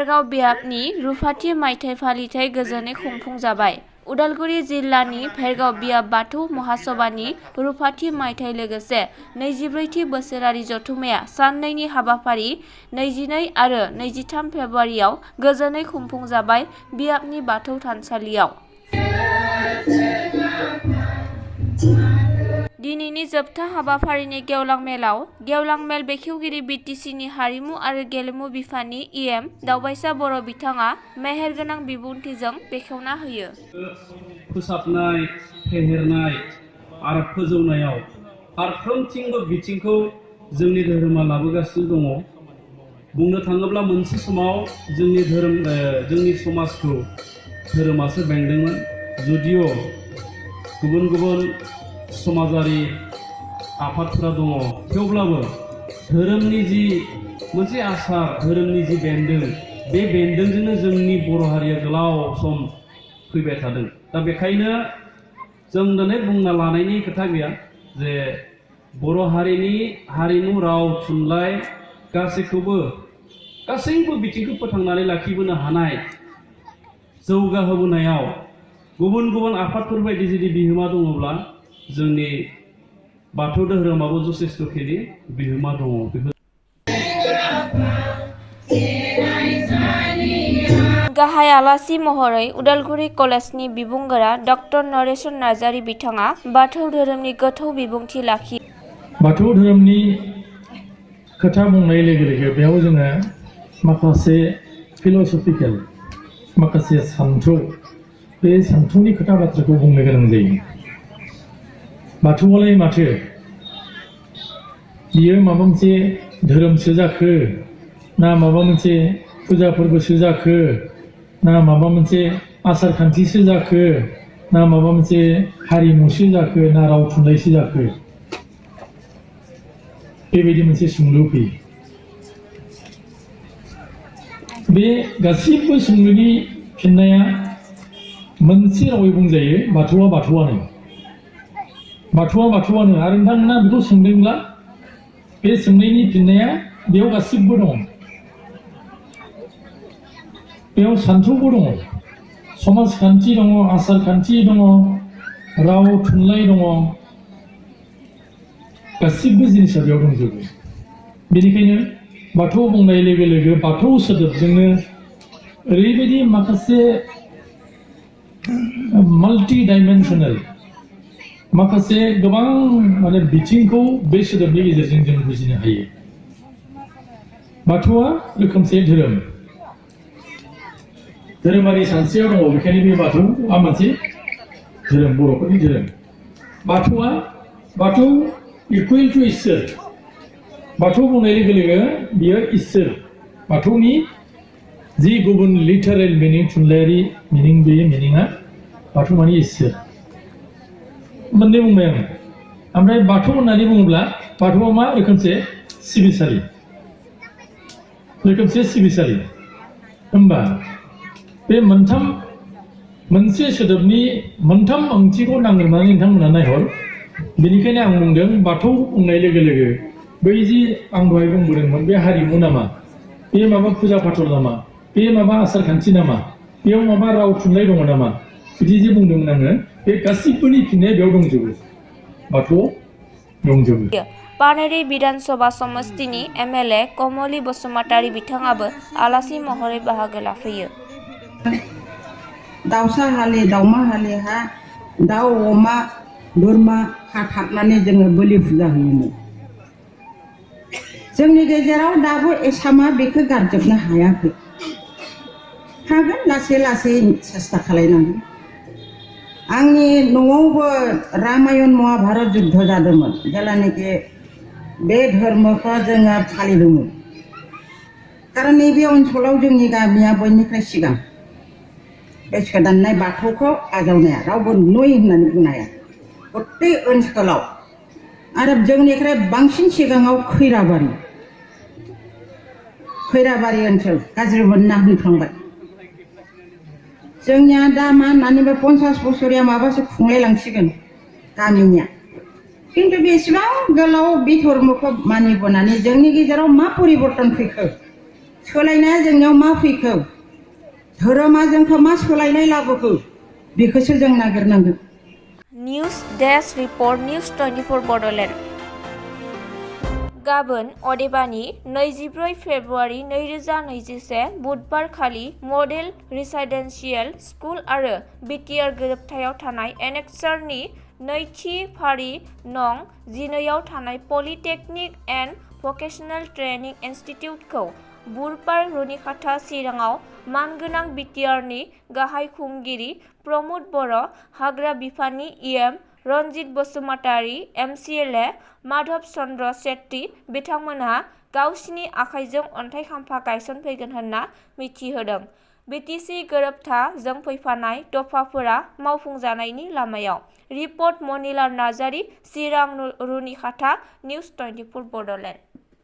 भेरगाव बियाबनि रुफाथि मायथाइ फालिथाय गोजोनै खुंफुंजाबाय। उदालगुरि जिल्लानि भेरगाव बियाब बाथौ महासभानि रुफाथि मायथाइ लोगोसे 24थि बोसोरारि जथुम्माया साननैनि हाबाफारि 22 आरो 23 फेब्रुवारियाव गोजोनै खुंफुंजाबाय बियाबनि बाथौ थानसालियाव। दिनैनि जोबथा हाबाफारिनि गेवलां मेलाव गेवलां मेल बेखेवगिरि बिटिसिनि हारिमु आरो गेलेमु बिफाननि इएम दावबायसा बर' बिथाङा मेहेरगोनां बिबुंथिजों बेखेवना होयो। फोसाबनाय, फेहेरनाय आरो फोजौनायाव फारफ्रोमथिंबो बिथिंखौ जोंनि धोरोमा लाबोगासिनो दङ। बुंनो थाङोब्ला मोनसे समाव जोंनि समाजखौ धोरोमासो बेंदोंमोन। जुदिअ गुबुन गुबुन समाजारि आफादफोरा दङ, थेवब्लाबो धोरोमनि जि मोनसे आसार, धोरोमनि जि बेन्दों, बे बेन्दोंजोंनो जोंनि बर' हारिया गोलाव सम फैबाय थादों। दा बेखायनो जों दिनै बुंना लानायनि खोथा गैया जे बर' हारिनि हारिमु, राव, थुनलाइ गासैबो बिथिंखौ फोथांनानै लाखिबोनो हानाय, जौगाहोबोनायाव गुबुन गुबुन आफादफोर बायदि जुदि बिहोमा दङब्ला जोंनि बाथौ धोरोमाबो जथेस्थ'खिनि बिहोमा दङ। गाहाय आलासि महरै उदालगुरि कलेजनि बिबुंगोरा डक्टर नरेशन नार्जारी बिथाङा बाथौ धोरोमनि गोथौ बिबुंथि लाखियो। बाथौ धोरोमनि खोथा बुंनाय लोगो लोगो बेयाव जोङो माखासे फिल'सफिकेल, माखासे सान्थौ, बे सान्थौनि खोथा बाथ्राखौ बुंनो गोनां जायो। बाथौआलाय माथो बियो माबा मोनसे धोरोमसो जाखो, ना माबा मोनसे फुजा फोरबोसो जाखो, ना माबा मोनसे आसार खान्थिसो जाखो, ना माबा मोनसे हारिमुसो जाखो, ना राव थुनलाइसो जाखो, बेबायदि मोनसे सोंलु फैयो। बे गासिबो सोंलुनि फिननाया मोनसे रावै बुंजायो, बाथौआ बाथौआनो। बाथौआ बाथौआनो। आरो नोंथांमोना बेखौ सोंदोंब्ला बे सोंनायनि फिननाया बेयाव गासिबो दङ। बेयाव सान्थौबो दङ, समाजखान्थि दङ, आसार खान्थि दङ, राव थुनलाइ दङ, गासिबो जिनिसा बेयाव दंजोबो। बेनिखायनो बाथौ बुंनाय लोगो लोगो बाथौ सोदोबजोंनो ओरैबायदि माखासे माल्टि डाइमेनसनेल, माखासे गोबां बिथिंखौ बे सोदोबनि गेजेरजों जों बुजिनो हायो। बाथौआ रोखोमसे धोरोम, धोरोमारि सानस्रियाव दङ। बेखायनो बे बाथौआ मोनसे धोरोम, बर'फोरनि धोरोम। बाथौ इकुवेल टु इसोर। बाथौ बुंनाय लोगो लोगो बियो इसोर। बाथौनि जि गुबुन लिटारेल मिनिं, थुनलाइयारि मिनिं, बे मिनिङा बाथौ माने इसोर। मोननै बुंबाय आङो। ओमफ्राय बाथौ होननानै बुङोब्ला बाथौआ मा? रोखोमसे सिबिसालि, रोखोमसे सिबिसालि। होमबा बे मोनसे सोदोबनि मोनथाम ओंथिखौ नांगोरनानै नोंथांमोना नायहर। बेनिखायनो आं बुंदों बाथौ बुंनाय लोगो लोगो बै जि आं दहाय बुंबोदोंमोन, बे हारिमु नामा, बे माबा फुजा फाथल नामा, बे माबा आसार खान्थि नामा, बेयाव माबा राव थुनलाइ दङ नामा, बिदि जे बुंदोंमोन आङो, बे गासिबोनि फिननाया बेयाव दंजोबो, बाथौआव दंजोबो। पानेरि विधानसभा समष्टिनि एमएलए कमली बसुमतारी बिथाङाबो आलासि महरै बाहागो लाफैयो। दाउसा हालि, दाउमा हालि हा, दाउ, अमा, बोरमा हाथारनानै जोङो बोलि फुजा होयोमोन। जोंनि गेजेराव दाबो एसामा बेखौ गारजोबनो हायाखै। हागोन, लासै लासै सेस्था खालायनांगोन। आंनि न'आवबो रामायण महाभारत जुद्ध जादोंमोन जेब्लानोखि बे धर्मखौ जोङो फालिदोंमोन। खारन नैबे ओनसोलाव जोंनि गामिया बयनिफ्राय सिगां बे सोदांनाय बाथौखौ आजावनाया रावबो नुय होननानै बुंनो हाया गथै ओनसोलाव। आरो जोंनिफ्राय बांसिन सिगाङाव खैराबारि ओनसोल गाज्रि मोनना होनफ्लांबाय। जोंनिया दा मा होननानै 50 बोसोरिया माबासो खुंलाय लांसिगोन गामिनिया। खिन्थु बेसेबां गोलाव बे धर्मखौ मानिबोनानै जोंनि गेजेराव मा परिबर्तन फैखो सोलायनाया जोंनियाव मा फैखो धोरोमा जोंखौ मा सोलायनाय लाबोखो बेखौसो जों नागिरनांगोन। News desk report news 24 Bodoland. गाबोन अदेबानि 24 फेब्रुवारि 2021 बुधबार खालि मडेल रेसिडेन्सियेल स्कुल आरो बिटिआर गोरोबथायाव थानाय एनेक्सारनि नैथि फारि नं 12 आव थानाय पलिटेकनिक एन्ड भकेशनेल ट्रेनिं इनस्टिट्युटखौ बुधबार रुनिखाता चिराङाव मानगोनां बिटिआरनि गाहाय खुंगिरि प्रमद बर', हाग्रा बिफाननि इएम रनजित बसुमतारी, एमसिएलए माधव चन्द्र शेट्टी बिथांमोनहा गावसिनि आखाइजों अन्थाइ खाम्फा गायसनफैगोन होनना मिथिहोदों। बिटिसि गोरोबथा जों फैफानाय दफाफोरा मावफुंजानायनि लामायाव। रिपर्ट मनिलाल नार्जारी, चिरां रुनिखाता, निउज 24 बड'लेण्ड।